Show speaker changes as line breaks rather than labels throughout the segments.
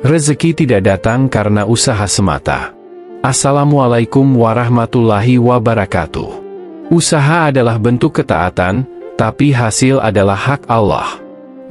Rezeki tidak datang karena usaha semata. Assalamualaikum warahmatullahi wabarakatuh. Usaha adalah bentuk ketaatan, tapi hasil adalah hak Allah.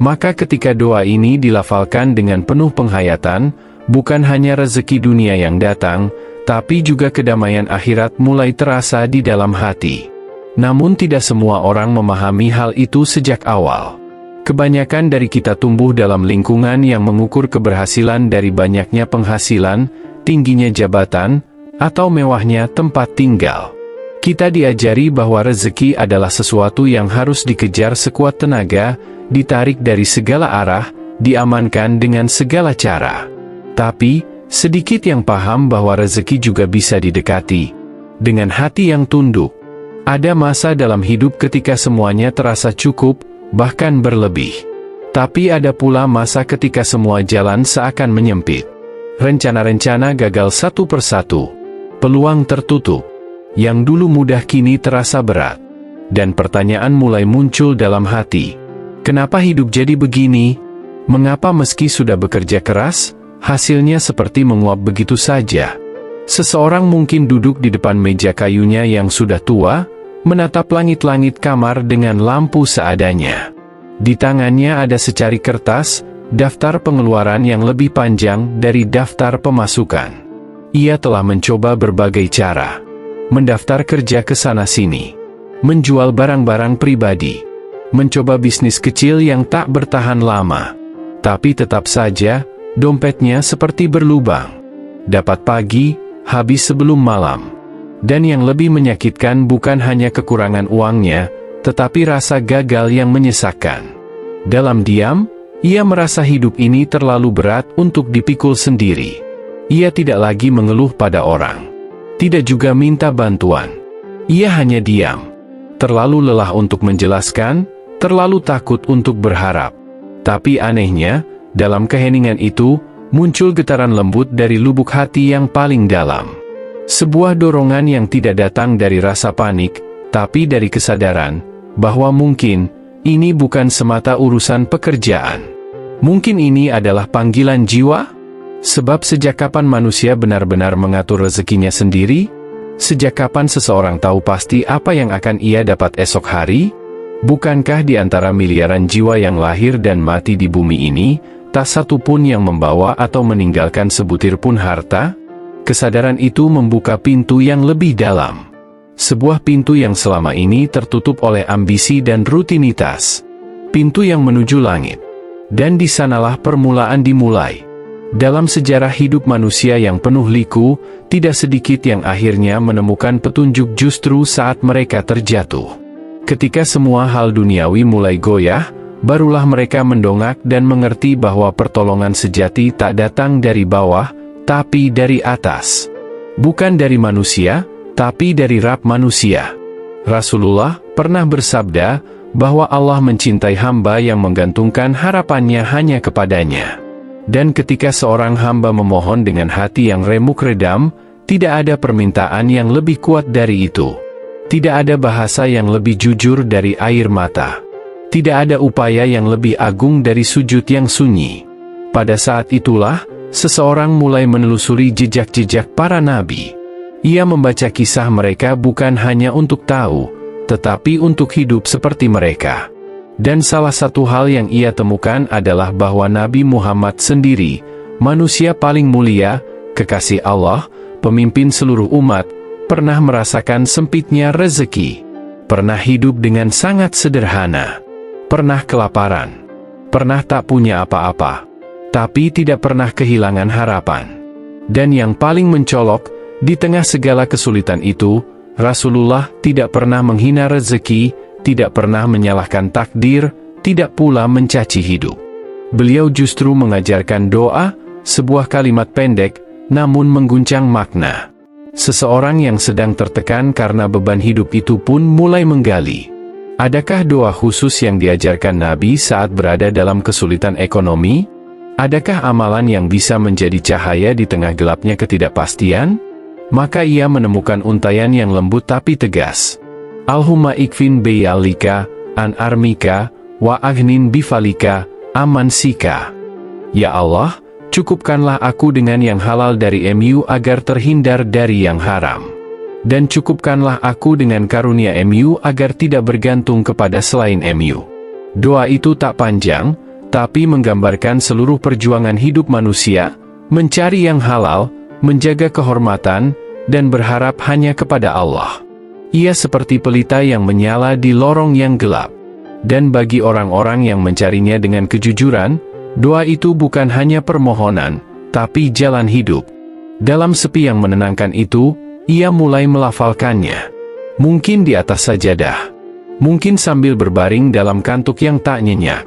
Maka ketika doa ini dilafalkan dengan penuh penghayatan, bukan hanya rezeki dunia yang datang, tapi juga kedamaian akhirat mulai terasa di dalam hati. Namun tidak semua orang memahami hal itu sejak awal. Kebanyakan dari kita tumbuh dalam lingkungan yang mengukur keberhasilan dari banyaknya penghasilan, tingginya jabatan, atau mewahnya tempat tinggal. Kita diajari bahwa rezeki adalah sesuatu yang harus dikejar sekuat tenaga, ditarik dari segala arah, diamankan dengan segala cara. Tapi, sedikit yang paham bahwa rezeki juga bisa didekati dengan hati yang tunduk. Ada masa dalam hidup ketika semuanya terasa cukup, bahkan berlebih. Tapi ada pula masa ketika semua jalan seakan menyempit. Rencana-rencana gagal satu persatu. Peluang tertutup. Yang dulu mudah kini terasa berat. Dan pertanyaan mulai muncul dalam hati. Kenapa hidup jadi begini? Mengapa meski sudah bekerja keras, hasilnya seperti menguap begitu saja? Seseorang mungkin duduk di depan meja kayunya yang sudah tua, menatap langit-langit kamar dengan lampu seadanya. Di tangannya ada secari kertas, daftar pengeluaran yang lebih panjang dari daftar pemasukan. Ia telah mencoba berbagai cara. Mendaftar kerja ke sana-sini. Menjual barang-barang pribadi. Mencoba bisnis kecil yang tak bertahan lama. Tapi tetap saja, dompetnya seperti berlubang. Dapat pagi, habis sebelum malam. Dan yang lebih menyakitkan bukan hanya kekurangan uangnya, tetapi rasa gagal yang menyesakkan. Dalam diam, ia merasa hidup ini terlalu berat untuk dipikul sendiri. Ia tidak lagi mengeluh pada orang. Tidak juga minta bantuan. Ia hanya diam. Terlalu lelah untuk menjelaskan, terlalu takut untuk berharap. Tapi anehnya, dalam keheningan itu, muncul getaran lembut dari lubuk hati yang paling dalam. Sebuah dorongan yang tidak datang dari rasa panik, tapi dari kesadaran, bahwa mungkin, ini bukan semata urusan pekerjaan. Mungkin ini adalah panggilan jiwa? Sebab sejak kapan manusia benar-benar mengatur rezekinya sendiri? Sejak kapan seseorang tahu pasti apa yang akan ia dapat esok hari? Bukankah di antara miliaran jiwa yang lahir dan mati di bumi ini, tak satu pun yang membawa atau meninggalkan sebutir pun harta? Kesadaran itu membuka pintu yang lebih dalam. Sebuah pintu yang selama ini tertutup oleh ambisi dan rutinitas. Pintu yang menuju langit. Dan di sanalah permulaan dimulai. Dalam sejarah hidup manusia yang penuh liku, tidak sedikit yang akhirnya menemukan petunjuk justru saat mereka terjatuh. Ketika semua hal duniawi mulai goyah, barulah mereka mendongak dan mengerti bahwa pertolongan sejati tak datang dari bawah, tapi dari atas. Bukan dari manusia, tapi dari Rabb manusia. Rasulullah pernah bersabda bahwa Allah mencintai hamba yang menggantungkan harapannya hanya kepadanya. Dan ketika seorang hamba memohon dengan hati yang remuk redam, tidak ada permintaan yang lebih kuat dari itu. Tidak ada bahasa yang lebih jujur dari air mata. Tidak ada upaya yang lebih agung dari sujud yang sunyi. Pada saat itulah, seseorang mulai menelusuri jejak-jejak para nabi. Ia membaca kisah mereka bukan hanya untuk tahu, tetapi untuk hidup seperti mereka. Dan salah satu hal yang ia temukan adalah bahwa Nabi Muhammad sendiri, manusia paling mulia, kekasih Allah, pemimpin seluruh umat, pernah merasakan sempitnya rezeki. Pernah hidup dengan sangat sederhana. Pernah kelaparan. Pernah tak punya apa-apa. Tapi tidak pernah kehilangan harapan. Dan yang paling mencolok, di tengah segala kesulitan itu, Rasulullah tidak pernah menghina rezeki, tidak pernah menyalahkan takdir, tidak pula mencaci hidup. Beliau justru mengajarkan doa, sebuah kalimat pendek, namun mengguncang makna. Seseorang yang sedang tertekan karena beban hidup itu pun mulai menggali. Adakah doa khusus yang diajarkan Nabi saat berada dalam kesulitan ekonomi? Adakah amalan yang bisa menjadi cahaya di tengah gelapnya ketidakpastian? Maka ia menemukan untaian yang lembut tapi tegas. Allahumma ikfin biyalika, an armika, wa agnin bifalika, aman sika. Ya Allah, Cukupkanlah aku dengan yang halal dari MU agar terhindar dari yang haram. Dan cukupkanlah aku dengan karunia MU agar tidak bergantung kepada selain MU. Doa itu tak panjang, tapi menggambarkan seluruh perjuangan hidup manusia, mencari yang halal, menjaga kehormatan, dan berharap hanya kepada Allah. Ia seperti pelita yang menyala di lorong yang gelap. Dan bagi orang-orang yang mencarinya dengan kejujuran, doa itu bukan hanya permohonan, tapi jalan hidup. Dalam sepi yang menenangkan itu, ia mulai melafalkannya. Mungkin di atas sajadah. Mungkin sambil berbaring dalam kantuk yang tak nyenyak.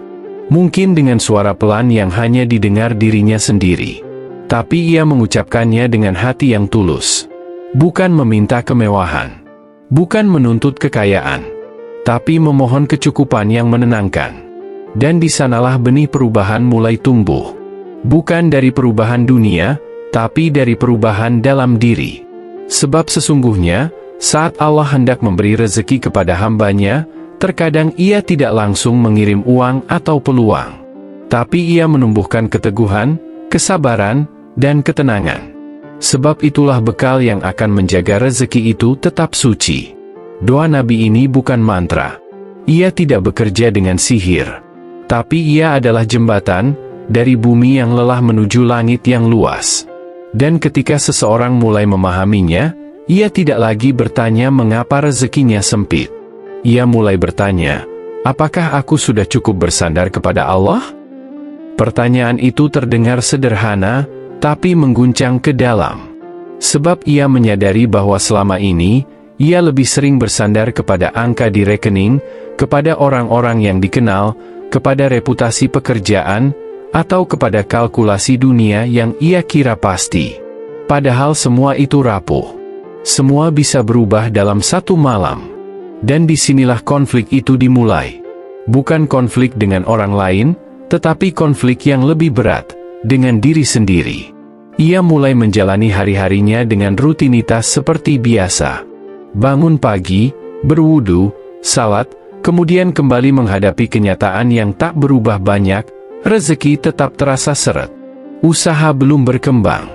Mungkin dengan suara pelan yang hanya didengar dirinya sendiri. Tapi ia mengucapkannya dengan hati yang tulus. Bukan meminta kemewahan. Bukan menuntut kekayaan. Tapi memohon kecukupan yang menenangkan. Dan di sanalah benih perubahan mulai tumbuh. Bukan dari perubahan dunia, tapi dari perubahan dalam diri. Sebab sesungguhnya, saat Allah hendak memberi rezeki kepada hambanya, terkadang ia tidak langsung mengirim uang atau peluang. Tapi ia menumbuhkan keteguhan, kesabaran, dan ketenangan. Sebab itulah bekal yang akan menjaga rezeki itu tetap suci. Doa Nabi ini bukan mantra. Ia tidak bekerja dengan sihir. Tapi ia adalah jembatan, dari bumi yang lelah menuju langit yang luas. Dan ketika seseorang mulai memahaminya, ia tidak lagi bertanya mengapa rezekinya sempit. Ia mulai bertanya, apakah aku sudah cukup bersandar kepada Allah? Pertanyaan itu terdengar sederhana, tapi mengguncang ke dalam. Sebab ia menyadari bahwa selama ini, ia lebih sering bersandar kepada angka di rekening, kepada orang-orang yang dikenal, kepada reputasi pekerjaan, atau kepada kalkulasi dunia yang ia kira pasti. Padahal semua itu rapuh. Semua bisa berubah dalam satu malam. Dan disinilah konflik itu dimulai. Bukan konflik dengan orang lain, tetapi konflik yang lebih berat, dengan diri sendiri. Ia mulai menjalani hari-harinya dengan rutinitas seperti biasa. Bangun pagi, berwudu, salat, kemudian kembali menghadapi kenyataan yang tak berubah banyak, rezeki tetap terasa seret. Usaha belum berkembang.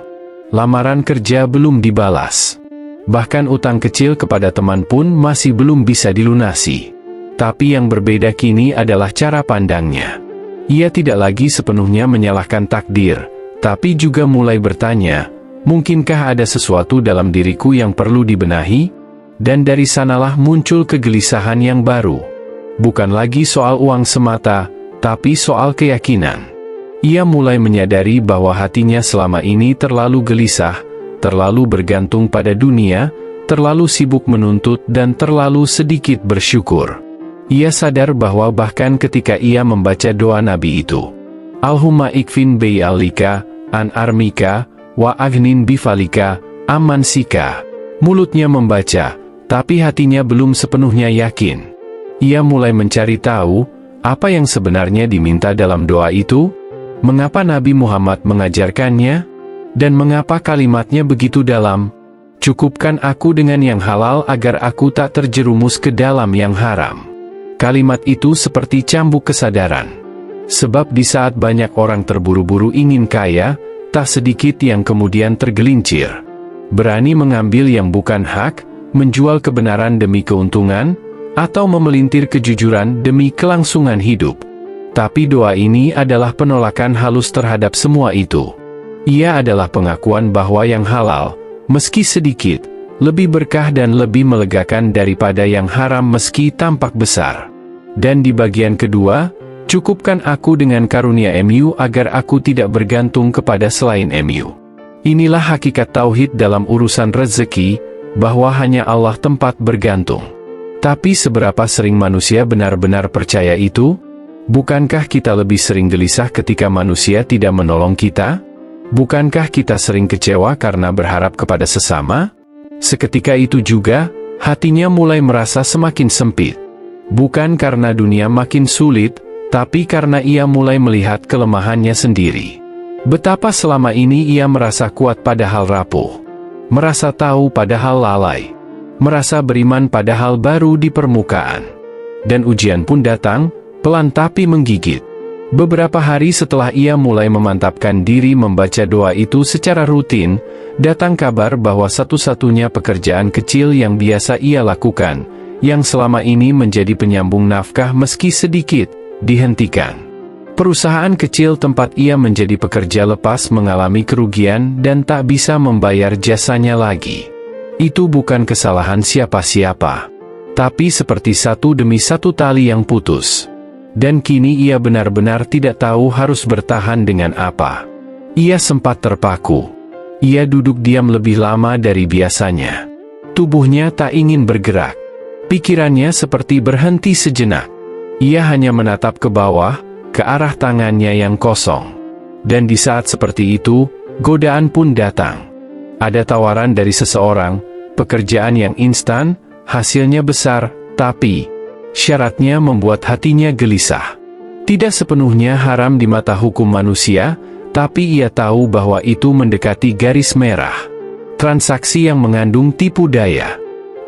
Lamaran kerja belum dibalas. Bahkan utang kecil kepada teman pun masih belum bisa dilunasi. Tapi yang berbeda kini adalah cara pandangnya. Ia tidak lagi sepenuhnya menyalahkan takdir, tapi juga mulai bertanya, mungkinkah ada sesuatu dalam diriku yang perlu dibenahi? Dan dari sanalah muncul kegelisahan yang baru. Bukan lagi soal uang semata, tapi soal keyakinan. Ia mulai menyadari bahwa hatinya selama ini terlalu gelisah, terlalu bergantung pada dunia, terlalu sibuk menuntut dan terlalu sedikit bersyukur. Ia sadar bahwa bahkan ketika ia membaca doa Nabi itu, Allahumma ikfin bi'alika, an armika, wa agnin bifalika, amansika. Mulutnya membaca, tapi hatinya belum sepenuhnya yakin. Ia mulai mencari tahu, apa yang sebenarnya diminta dalam doa itu? Mengapa Nabi Muhammad mengajarkannya? Dan mengapa kalimatnya begitu dalam? Cukupkan aku dengan yang halal agar aku tak terjerumus ke dalam yang haram. Kalimat itu seperti cambuk kesadaran. Sebab di saat banyak orang terburu-buru ingin kaya, tak sedikit yang kemudian tergelincir. Berani mengambil yang bukan hak, menjual kebenaran demi keuntungan, atau memelintir kejujuran demi kelangsungan hidup. Tapi doa ini adalah penolakan halus terhadap semua itu. Ia adalah pengakuan bahwa yang halal, meski sedikit, lebih berkah dan lebih melegakan daripada yang haram meski tampak besar. Dan di bagian kedua, cukupkan aku dengan karunia MU agar aku tidak bergantung kepada selain MU. Inilah hakikat tauhid dalam urusan rezeki, bahwa hanya Allah tempat bergantung. Tapi seberapa sering manusia benar-benar percaya itu? Bukankah kita lebih sering gelisah ketika manusia tidak menolong kita? Bukankah kita sering kecewa karena berharap kepada sesama? Seketika itu juga, hatinya mulai merasa semakin sempit. Bukan karena dunia makin sulit, tapi karena ia mulai melihat kelemahannya sendiri. Betapa selama ini ia merasa kuat padahal rapuh. Merasa tahu padahal lalai. Merasa beriman padahal baru di permukaan. Dan ujian pun datang, pelan tapi menggigit. Beberapa hari setelah ia mulai memantapkan diri membaca doa itu secara rutin, datang kabar bahwa satu-satunya pekerjaan kecil yang biasa ia lakukan, yang selama ini menjadi penyambung nafkah meski sedikit, dihentikan. Perusahaan kecil tempat ia menjadi pekerja lepas mengalami kerugian dan tak bisa membayar jasanya lagi. Itu bukan kesalahan siapa-siapa, tapi seperti satu demi satu tali yang putus. Dan kini ia benar-benar tidak tahu harus bertahan dengan apa. Ia sempat terpaku. Ia duduk diam lebih lama dari biasanya. Tubuhnya tak ingin bergerak. Pikirannya seperti berhenti sejenak. Ia hanya menatap ke bawah, ke arah tangannya yang kosong. Dan di saat seperti itu, godaan pun datang. Ada tawaran dari seseorang, pekerjaan yang instan, hasilnya besar, tapi syaratnya membuat hatinya gelisah. Tidak sepenuhnya haram di mata hukum manusia, tapi ia tahu bahwa itu mendekati garis merah. Transaksi yang mengandung tipu daya.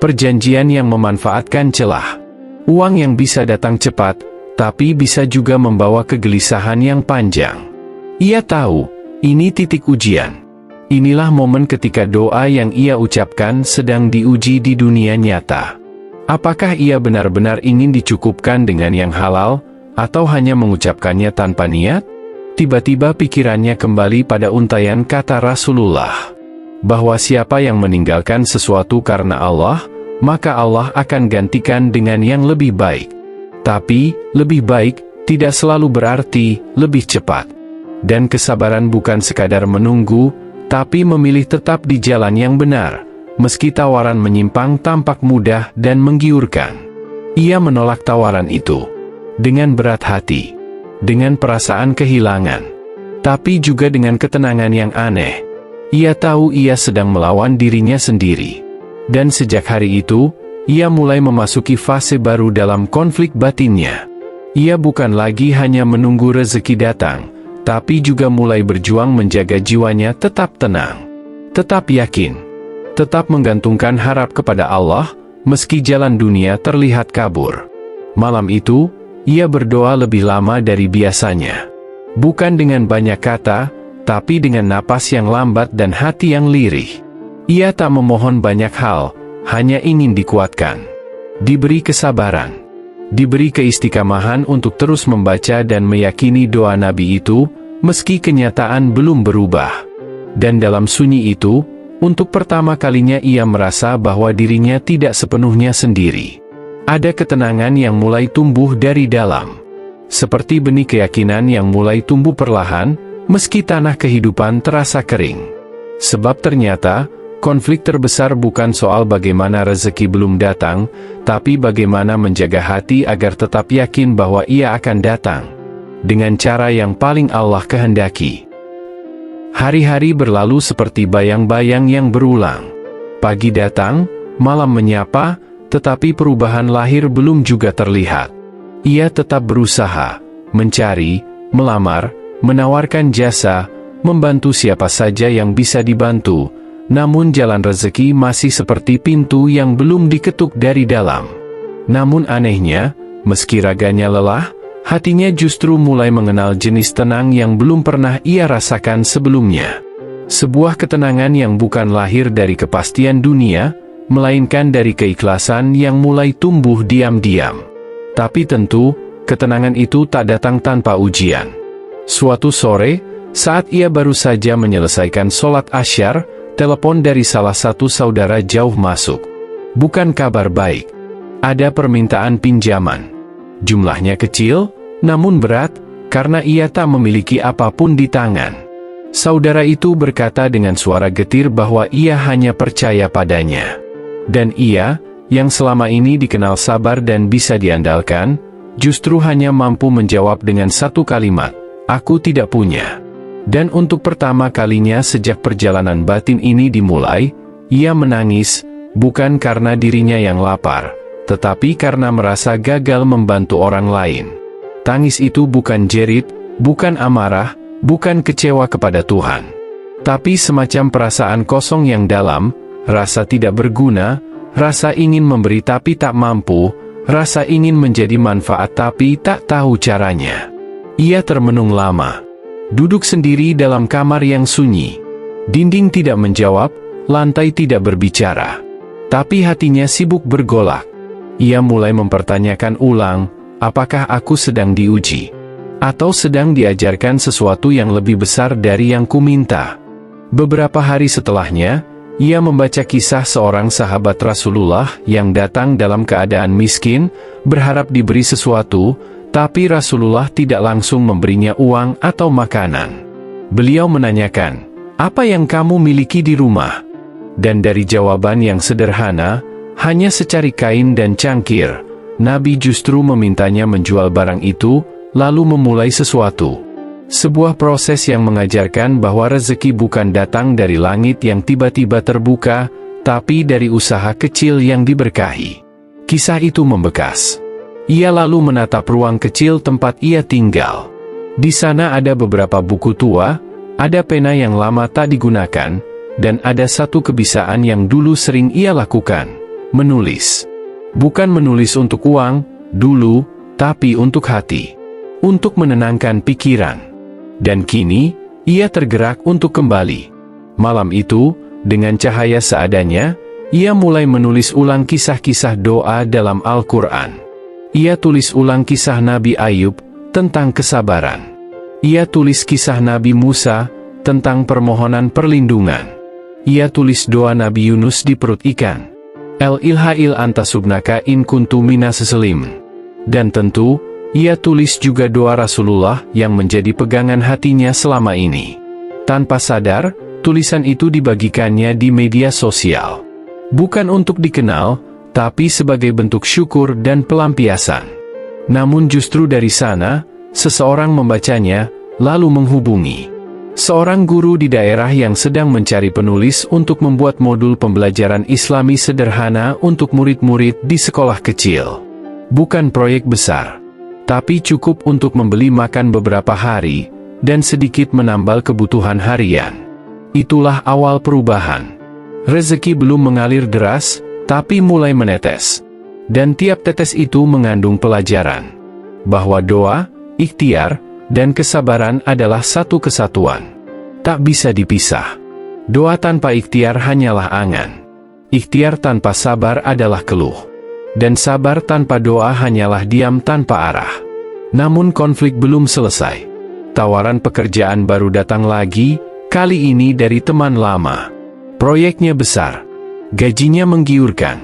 Perjanjian yang memanfaatkan celah. Uang yang bisa datang cepat, tapi bisa juga membawa kegelisahan yang panjang. Ia tahu, ini titik ujian. Inilah momen ketika doa yang ia ucapkan sedang diuji di dunia nyata. Apakah ia benar-benar ingin dicukupkan dengan yang halal, atau hanya mengucapkannya tanpa niat? Tiba-tiba pikirannya kembali pada untaian kata Rasulullah, bahwa siapa yang meninggalkan sesuatu karena Allah, maka Allah akan gantikan dengan yang lebih baik. Tapi, lebih baik, tidak selalu berarti lebih cepat. Dan kesabaran bukan sekadar menunggu, tapi memilih tetap di jalan yang benar. Meski tawaran menyimpang tampak mudah dan menggiurkan. Ia menolak tawaran itu. Dengan berat hati. Dengan perasaan kehilangan. Tapi juga dengan ketenangan yang aneh. Ia tahu ia sedang melawan dirinya sendiri. Dan sejak hari itu, ia mulai memasuki fase baru dalam konflik batinnya. Ia bukan lagi hanya menunggu rezeki datang, tapi juga mulai berjuang menjaga jiwanya tetap tenang. Tetap yakin. Tetap menggantungkan harap kepada Allah, meski jalan dunia terlihat kabur. Malam itu, ia berdoa lebih lama dari biasanya. Bukan dengan banyak kata, tapi dengan napas yang lambat dan hati yang lirih. Ia tak memohon banyak hal, hanya ingin dikuatkan. Diberi kesabaran. Diberi keistiqamahan untuk terus membaca dan meyakini doa Nabi itu, meski kenyataan belum berubah. Dan dalam sunyi itu, untuk pertama kalinya ia merasa bahwa dirinya tidak sepenuhnya sendiri. Ada ketenangan yang mulai tumbuh dari dalam. Seperti benih keyakinan yang mulai tumbuh perlahan, meski tanah kehidupan terasa kering. Sebab ternyata, konflik terbesar bukan soal bagaimana rezeki belum datang, tapi bagaimana menjaga hati agar tetap yakin bahwa ia akan datang. Dengan cara yang paling Allah kehendaki. Hari-hari berlalu seperti bayang-bayang yang berulang. Pagi datang, malam menyapa, tetapi perubahan lahir belum juga terlihat. Ia tetap berusaha, mencari, melamar, menawarkan jasa, membantu siapa saja yang bisa dibantu, namun jalan rezeki masih seperti pintu yang belum diketuk dari dalam. Namun anehnya, meski raganya lelah, hatinya justru mulai mengenal jenis tenang yang belum pernah ia rasakan sebelumnya. Sebuah ketenangan yang bukan lahir dari kepastian dunia, melainkan dari keikhlasan yang mulai tumbuh diam-diam. Tapi tentu, ketenangan itu tak datang tanpa ujian. Suatu sore, saat ia baru saja menyelesaikan sholat asyar, telepon dari salah satu saudara jauh masuk. Bukan kabar baik. Ada permintaan pinjaman. Jumlahnya kecil, namun berat, karena ia tak memiliki apapun di tangan. Saudara itu berkata dengan suara getir bahwa ia hanya percaya padanya. Dan ia, yang selama ini dikenal sabar dan bisa diandalkan, justru hanya mampu menjawab dengan satu kalimat, "Aku tidak punya." Dan untuk pertama kalinya sejak perjalanan batin ini dimulai, ia menangis, bukan karena dirinya yang lapar, tetapi karena merasa gagal membantu orang lain. Tangis itu bukan jerit, bukan amarah, bukan kecewa kepada Tuhan. Tapi semacam perasaan kosong yang dalam, rasa tidak berguna, rasa ingin memberi tapi tak mampu, rasa ingin menjadi manfaat tapi tak tahu caranya. Ia termenung lama. Duduk sendiri dalam kamar yang sunyi. Dinding tidak menjawab, lantai tidak berbicara. Tapi hatinya sibuk bergolak. Ia mulai mempertanyakan ulang, apakah aku sedang diuji? Atau sedang diajarkan sesuatu yang lebih besar dari yang kuminta? Beberapa hari setelahnya, ia membaca kisah seorang sahabat Rasulullah yang datang dalam keadaan miskin, berharap diberi sesuatu, tapi Rasulullah tidak langsung memberinya uang atau makanan. Beliau menanyakan, "Apa yang kamu miliki di rumah?" Dan dari jawaban yang sederhana, hanya secari kain dan cangkir, Nabi justru memintanya menjual barang itu, lalu memulai sesuatu. Sebuah proses yang mengajarkan bahwa rezeki bukan datang dari langit yang tiba-tiba terbuka, tapi dari usaha kecil yang diberkahi. Kisah itu membekas. Ia lalu menatap ruang kecil tempat ia tinggal. Di sana ada beberapa buku tua, ada pena yang lama tak digunakan, dan ada satu kebiasaan yang dulu sering ia lakukan, menulis. Bukan menulis untuk uang, dulu, tapi untuk hati. Untuk menenangkan pikiran. Dan kini, ia tergerak untuk kembali. Malam itu, dengan cahaya seadanya, ia mulai menulis ulang kisah-kisah doa dalam Al-Quran. Ia tulis ulang kisah Nabi Ayub, tentang kesabaran. Ia tulis kisah Nabi Musa, tentang permohonan perlindungan. Ia tulis doa Nabi Yunus di perut ikan. El-ilhail anta subnaka in kuntu minas selimin. Dan tentu, ia tulis juga doa Rasulullah yang menjadi pegangan hatinya selama ini. Tanpa sadar, tulisan itu dibagikannya di media sosial. Bukan untuk dikenal, tapi sebagai bentuk syukur dan pelampiasan. Namun justru dari sana, seseorang membacanya, lalu menghubungi seorang guru di daerah yang sedang mencari penulis untuk membuat modul pembelajaran Islami sederhana untuk murid-murid di sekolah kecil. Bukan proyek besar, tapi cukup untuk membeli makan beberapa hari, dan sedikit menambal kebutuhan harian. Itulah awal perubahan. Rezeki belum mengalir deras, tapi mulai menetes. Dan tiap tetes itu mengandung pelajaran. Bahwa doa, ikhtiar, dan kesabaran adalah satu kesatuan. Tak bisa dipisah. Doa tanpa ikhtiar hanyalah angan. Ikhtiar tanpa sabar adalah keluh. Dan sabar tanpa doa hanyalah diam tanpa arah. Namun konflik belum selesai. Tawaran pekerjaan baru datang lagi, kali ini dari teman lama. Proyeknya besar. Gajinya menggiurkan.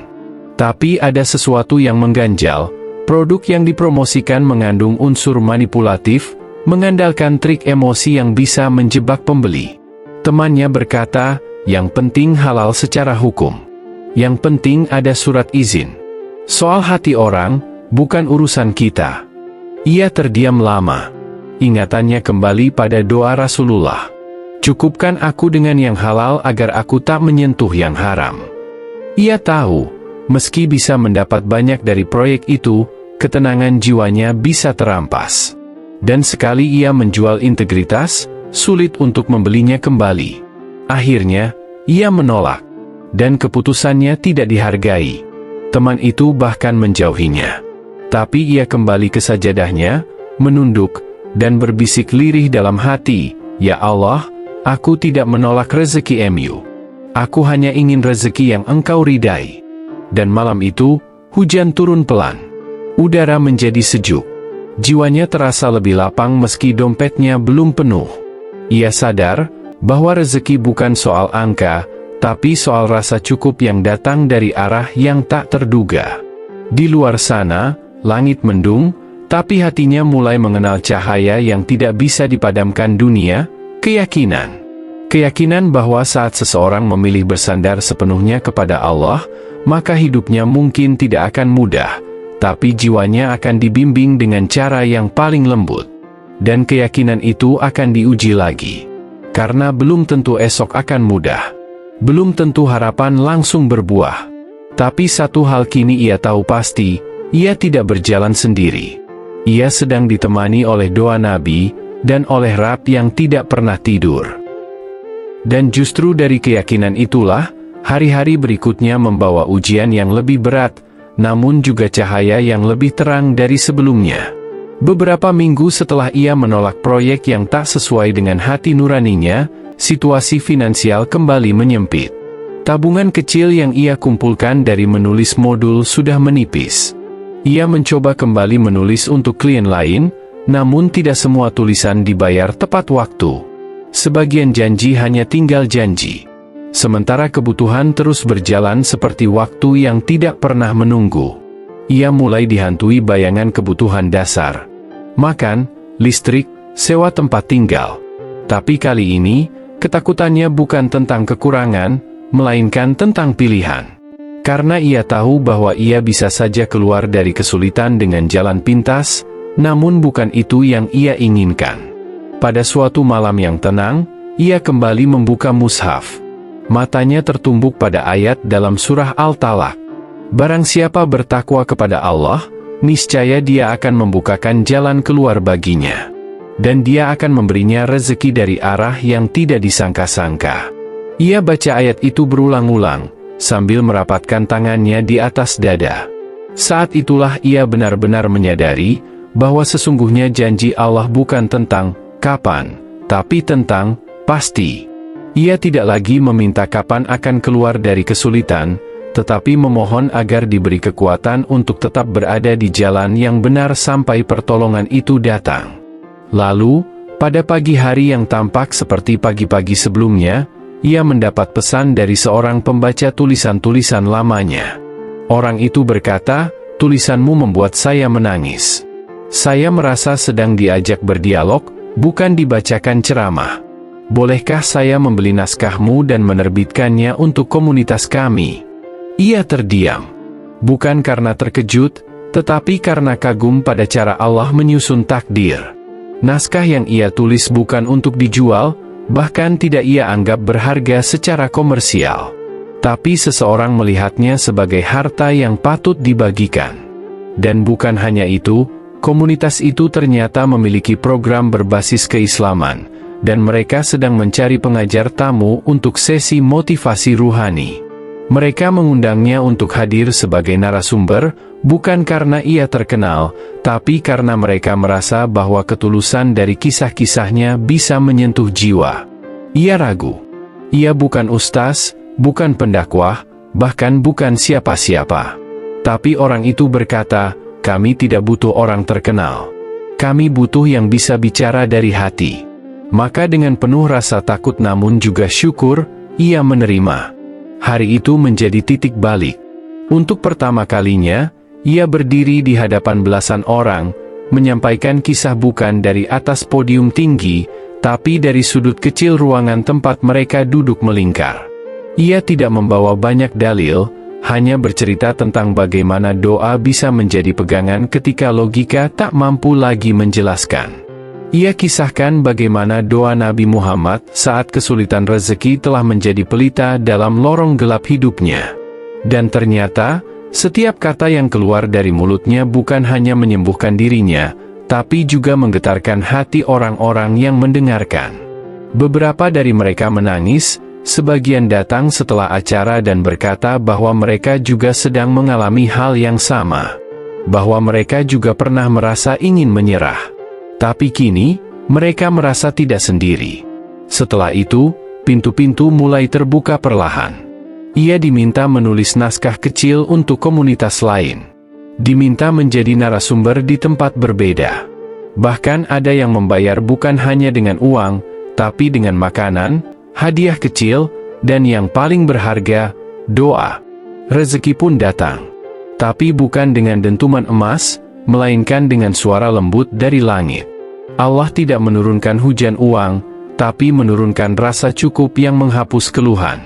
Tapi ada sesuatu yang mengganjal. Produk yang dipromosikan mengandung unsur manipulatif, mengandalkan trik emosi yang bisa menjebak pembeli. Temannya berkata, yang penting halal secara hukum. Yang penting ada surat izin. Soal hati orang, bukan urusan kita. Ia terdiam lama. Ingatannya kembali pada doa Rasulullah. Cukupkan aku dengan yang halal agar aku tak menyentuh yang haram. Ia tahu, meski bisa mendapat banyak dari proyek itu, ketenangan jiwanya bisa terampas. Dan sekali ia menjual integritas, sulit untuk membelinya kembali. Akhirnya, ia menolak. Dan keputusannya tidak dihargai. Teman itu bahkan menjauhinya. Tapi ia kembali ke sajadahnya, menunduk, dan berbisik lirih dalam hati, "Ya Allah, aku tidak menolak rezeki MU. Aku hanya ingin rezeki yang Engkau ridai." Dan malam itu, hujan turun pelan. Udara menjadi sejuk. Jiwanya terasa lebih lapang meski dompetnya belum penuh. Ia sadar bahwa rezeki bukan soal angka, tapi soal rasa cukup yang datang dari arah yang tak terduga. Di luar sana, langit mendung, tapi hatinya mulai mengenal cahaya yang tidak bisa dipadamkan dunia, keyakinan. Keyakinan bahwa saat seseorang memilih bersandar sepenuhnya kepada Allah, maka hidupnya mungkin tidak akan mudah, tapi jiwanya akan dibimbing dengan cara yang paling lembut. Dan keyakinan itu akan diuji lagi. Karena belum tentu esok akan mudah. Belum tentu harapan langsung berbuah. Tapi satu hal kini ia tahu pasti, ia tidak berjalan sendiri. Ia sedang ditemani oleh doa Nabi, dan oleh Rabb yang tidak pernah tidur. Dan justru dari keyakinan itulah, hari-hari berikutnya membawa ujian yang lebih berat, namun juga cahaya yang lebih terang dari sebelumnya. Beberapa minggu setelah ia menolak proyek yang tak sesuai dengan hati nuraninya, situasi finansial kembali menyempit. Tabungan kecil yang ia kumpulkan dari menulis modul sudah menipis. Ia mencoba kembali menulis untuk klien lain, namun tidak semua tulisan dibayar tepat waktu. Sebagian janji hanya tinggal janji. Sementara kebutuhan terus berjalan seperti waktu yang tidak pernah menunggu. Ia mulai dihantui bayangan kebutuhan dasar. Makan, listrik, sewa tempat tinggal. Tapi kali ini, ketakutannya bukan tentang kekurangan, melainkan tentang pilihan. Karena ia tahu bahwa ia bisa saja keluar dari kesulitan dengan jalan pintas, namun bukan itu yang ia inginkan. Pada suatu malam yang tenang, ia kembali membuka mushaf. Matanya tertumbuk pada ayat dalam surah Al-Talaq. Barang siapa bertakwa kepada Allah, niscaya Dia akan membukakan jalan keluar baginya. Dan Dia akan memberinya rezeki dari arah yang tidak disangka-sangka. Ia baca ayat itu berulang-ulang, sambil merapatkan tangannya di atas dada. Saat itulah ia benar-benar menyadari, bahwa sesungguhnya janji Allah bukan tentang kapan, tapi tentang pasti. Ia tidak lagi meminta kapan akan keluar dari kesulitan, tetapi memohon agar diberi kekuatan untuk tetap berada di jalan yang benar sampai pertolongan itu datang. Lalu, pada pagi hari yang tampak seperti pagi-pagi sebelumnya, ia mendapat pesan dari seorang pembaca tulisan-tulisan lamanya. Orang itu berkata, "Tulisanmu membuat saya menangis. Saya merasa sedang diajak berdialog, bukan dibacakan ceramah. Bolehkah saya membeli naskahmu dan menerbitkannya untuk komunitas kami?" Ia terdiam. Bukan karena terkejut, tetapi karena kagum pada cara Allah menyusun takdir. Naskah yang ia tulis bukan untuk dijual, bahkan tidak ia anggap berharga secara komersial. Tapi seseorang melihatnya sebagai harta yang patut dibagikan. Dan bukan hanya itu, komunitas itu ternyata memiliki program berbasis keislaman, dan mereka sedang mencari pengajar tamu untuk sesi motivasi ruhani. Mereka mengundangnya untuk hadir sebagai narasumber, bukan karena ia terkenal, tapi karena mereka merasa bahwa ketulusan dari kisah-kisahnya bisa menyentuh jiwa. Ia ragu. Ia bukan ustaz, bukan pendakwah, bahkan bukan siapa-siapa. Tapi orang itu berkata, "Kami tidak butuh orang terkenal. Kami butuh yang bisa bicara dari hati." Maka dengan penuh rasa takut namun juga syukur, ia menerima. Hari itu menjadi titik balik. Untuk pertama kalinya, ia berdiri di hadapan belasan orang, menyampaikan kisah bukan dari atas podium tinggi, tapi dari sudut kecil ruangan tempat mereka duduk melingkar. Ia tidak membawa banyak dalil, hanya bercerita tentang bagaimana doa bisa menjadi pegangan ketika logika tak mampu lagi menjelaskan. Ia kisahkan bagaimana doa Nabi Muhammad saat kesulitan rezeki telah menjadi pelita dalam lorong gelap hidupnya. Dan ternyata, setiap kata yang keluar dari mulutnya bukan hanya menyembuhkan dirinya, tapi juga menggetarkan hati orang-orang yang mendengarkan. Beberapa dari mereka menangis, sebagian datang setelah acara dan berkata bahwa mereka juga sedang mengalami hal yang sama. Bahwa mereka juga pernah merasa ingin menyerah. Tapi kini, mereka merasa tidak sendiri. Setelah itu, pintu-pintu mulai terbuka perlahan. Ia diminta menulis naskah kecil untuk komunitas lain. Diminta menjadi narasumber di tempat berbeda. Bahkan ada yang membayar bukan hanya dengan uang, tapi dengan makanan, hadiah kecil, dan yang paling berharga, doa. Rezeki pun datang. Tapi bukan dengan dentuman emas, melainkan dengan suara lembut dari langit. Allah tidak menurunkan hujan uang, tapi menurunkan rasa cukup yang menghapus keluhan.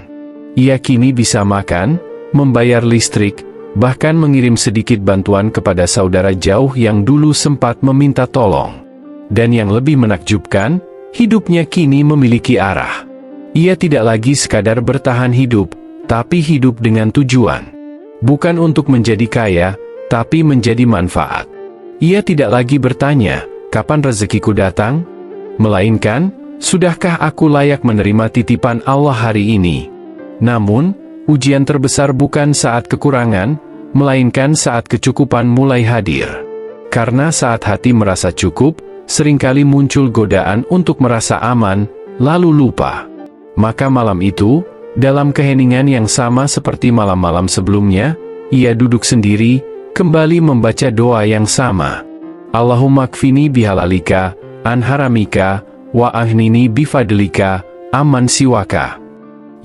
Ia kini bisa makan, membayar listrik, bahkan mengirim sedikit bantuan kepada saudara jauh yang dulu sempat meminta tolong. Dan yang lebih menakjubkan, hidupnya kini memiliki arah. Ia tidak lagi sekadar bertahan hidup, tapi hidup dengan tujuan. Bukan untuk menjadi kaya, tapi menjadi manfaat. Ia tidak lagi bertanya, "Kapan rezekiku datang?" Melainkan, "Sudahkah aku layak menerima titipan Allah hari ini?" Namun, ujian terbesar bukan saat kekurangan, melainkan saat kecukupan mulai hadir. Karena saat hati merasa cukup, seringkali muncul godaan untuk merasa aman, lalu lupa. Maka malam itu, dalam keheningan yang sama seperti malam-malam sebelumnya, ia duduk sendiri, kembali membaca doa yang sama. Allahumma kfini bihalalika, an haramika, wa aghnini bifadlika, amman siwaka.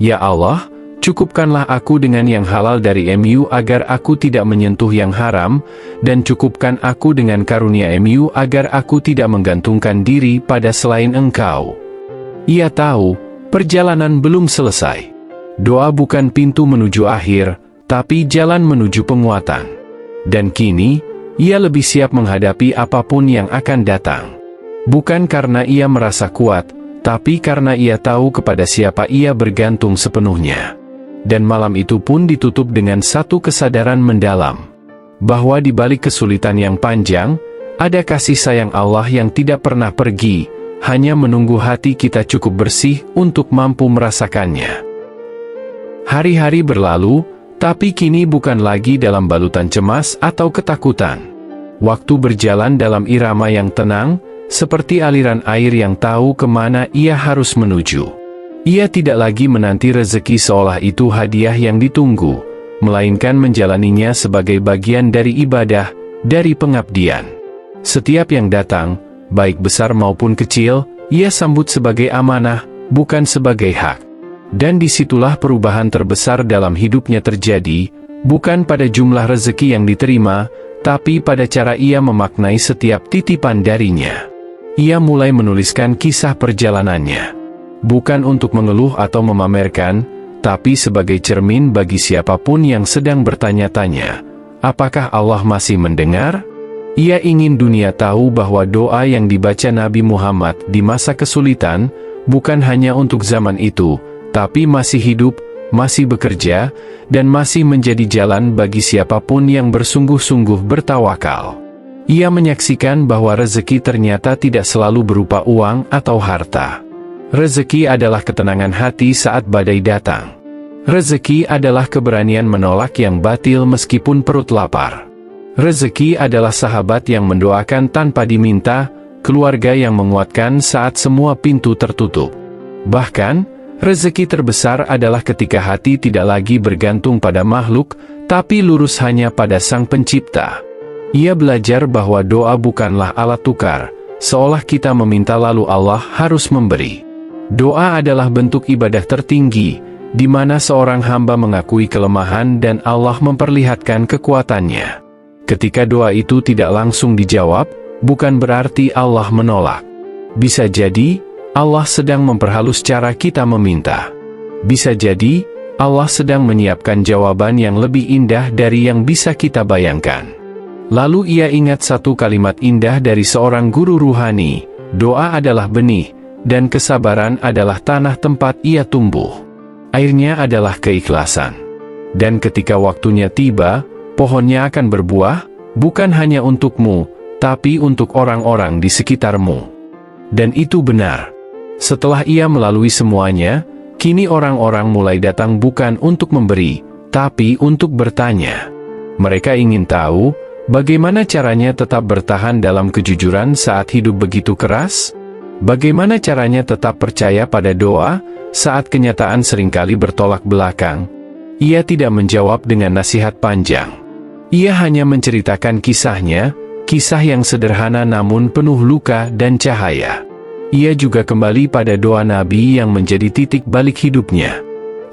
Ya Allah, cukupkanlah aku dengan yang halal dari MU agar aku tidak menyentuh yang haram, dan cukupkan aku dengan karunia MU agar aku tidak menggantungkan diri pada selain Engkau. Ia tahu, perjalanan belum selesai. Doa bukan pintu menuju akhir, tapi jalan menuju penguatan. Dan kini, ia lebih siap menghadapi apapun yang akan datang. Bukan karena ia merasa kuat, tapi karena ia tahu kepada siapa ia bergantung sepenuhnya. Dan malam itu pun ditutup dengan satu kesadaran mendalam, bahwa di balik kesulitan yang panjang, ada kasih sayang Allah yang tidak pernah pergi, hanya menunggu hati kita cukup bersih untuk mampu merasakannya. Hari-hari berlalu, tapi kini bukan lagi dalam balutan cemas atau ketakutan. Waktu berjalan dalam irama yang tenang, seperti aliran air yang tahu kemana ia harus menuju. Ia tidak lagi menanti rezeki seolah itu hadiah yang ditunggu, melainkan menjalaninya sebagai bagian dari ibadah, dari pengabdian. Setiap yang datang, baik besar maupun kecil, ia sambut sebagai amanah, bukan sebagai hak. Dan disitulah perubahan terbesar dalam hidupnya terjadi, bukan pada jumlah rezeki yang diterima, tapi pada cara ia memaknai setiap titipan darinya. Ia mulai menuliskan kisah perjalanannya. Bukan untuk mengeluh atau memamerkan, tapi sebagai cermin bagi siapapun yang sedang bertanya-tanya, apakah Allah masih mendengar? Ia ingin dunia tahu bahwa doa yang dibaca Nabi Muhammad di masa kesulitan, bukan hanya untuk zaman itu, tapi masih hidup, masih bekerja, dan masih menjadi jalan bagi siapapun yang bersungguh-sungguh bertawakal. Ia menyaksikan bahwa rezeki ternyata tidak selalu berupa uang atau harta. Rezeki adalah ketenangan hati saat badai datang. Rezeki adalah keberanian menolak yang batil meskipun perut lapar. Rezeki adalah sahabat yang mendoakan tanpa diminta, keluarga yang menguatkan saat semua pintu tertutup. Bahkan, rezeki terbesar adalah ketika hati tidak lagi bergantung pada makhluk, tapi lurus hanya pada Sang Pencipta. Ia belajar bahwa doa bukanlah alat tukar, seolah kita meminta lalu Allah harus memberi. Doa adalah bentuk ibadah tertinggi, di mana seorang hamba mengakui kelemahan dan Allah memperlihatkan kekuatannya. Ketika doa itu tidak langsung dijawab, bukan berarti Allah menolak. Bisa jadi, Allah sedang memperhalus cara kita meminta. Bisa jadi, Allah sedang menyiapkan jawaban yang lebih indah dari yang bisa kita bayangkan. Lalu ia ingat satu kalimat indah dari seorang guru ruhani, doa adalah benih, dan kesabaran adalah tanah tempat ia tumbuh. Airnya adalah keikhlasan. Dan ketika waktunya tiba, pohonnya akan berbuah, bukan hanya untukmu, tapi untuk orang-orang di sekitarmu. Dan itu benar. Setelah ia melalui semuanya, kini orang-orang mulai datang bukan untuk memberi, tapi untuk bertanya. Mereka ingin tahu, bagaimana caranya tetap bertahan dalam kejujuran saat hidup begitu keras? Bagaimana caranya tetap percaya pada doa, saat kenyataan seringkali bertolak belakang? Ia tidak menjawab dengan nasihat panjang. Ia hanya menceritakan kisahnya, kisah yang sederhana namun penuh luka dan cahaya. Ia juga kembali pada doa Nabi yang menjadi titik balik hidupnya.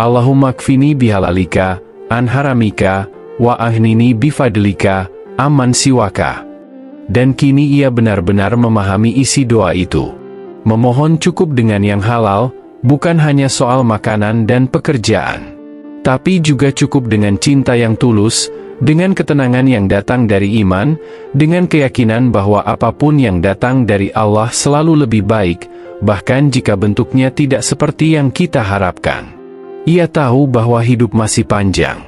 Allahumma kfini bihalalika, an haramika, wa aghnini bifadlika, amman siwaka. Dan kini ia benar-benar memahami isi doa itu. Memohon cukup dengan yang halal, bukan hanya soal makanan dan pekerjaan. Tapi juga cukup dengan cinta yang tulus, dengan ketenangan yang datang dari iman, dengan keyakinan bahwa apapun yang datang dari Allah selalu lebih baik, bahkan jika bentuknya tidak seperti yang kita harapkan. Ia tahu bahwa hidup masih panjang.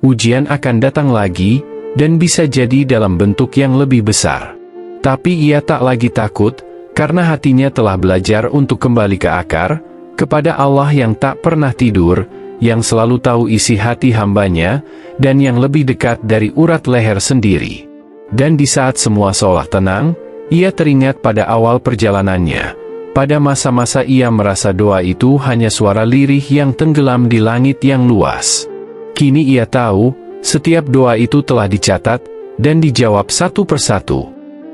Ujian akan datang lagi, dan bisa jadi dalam bentuk yang lebih besar. Tapi ia tak lagi takut, karena hatinya telah belajar untuk kembali ke akar, kepada Allah yang tak pernah tidur, yang selalu tahu isi hati hambanya, dan yang lebih dekat dari urat leher sendiri. Dan di saat semua seolah tenang, ia teringat pada awal perjalanannya. Pada masa-masa ia merasa doa itu hanya suara lirih yang tenggelam di langit yang luas. Kini ia tahu, setiap doa itu telah dicatat, dan dijawab satu persatu.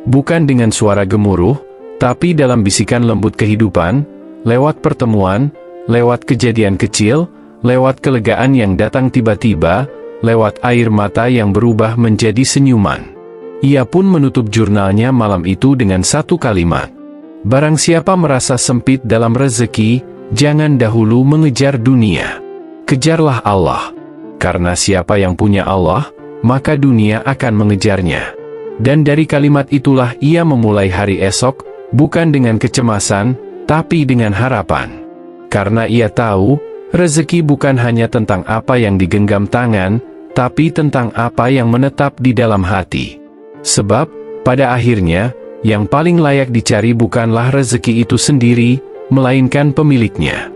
Bukan dengan suara gemuruh, tapi dalam bisikan lembut kehidupan, lewat pertemuan, lewat kejadian kecil, lewat kelegaan yang datang tiba-tiba, lewat air mata yang berubah menjadi senyuman. Ia pun menutup jurnalnya malam itu dengan satu kalimat. Barang siapa merasa sempit dalam rezeki, jangan dahulu mengejar dunia. Kejarlah Allah. Karena siapa yang punya Allah, maka dunia akan mengejarnya. Dan dari kalimat itulah ia memulai hari esok, bukan dengan kecemasan, tapi dengan harapan. Karena ia tahu, rezeki bukan hanya tentang apa yang digenggam tangan, tapi tentang apa yang menetap di dalam hati. Sebab, pada akhirnya, yang paling layak dicari bukanlah rezeki itu sendiri, melainkan pemiliknya.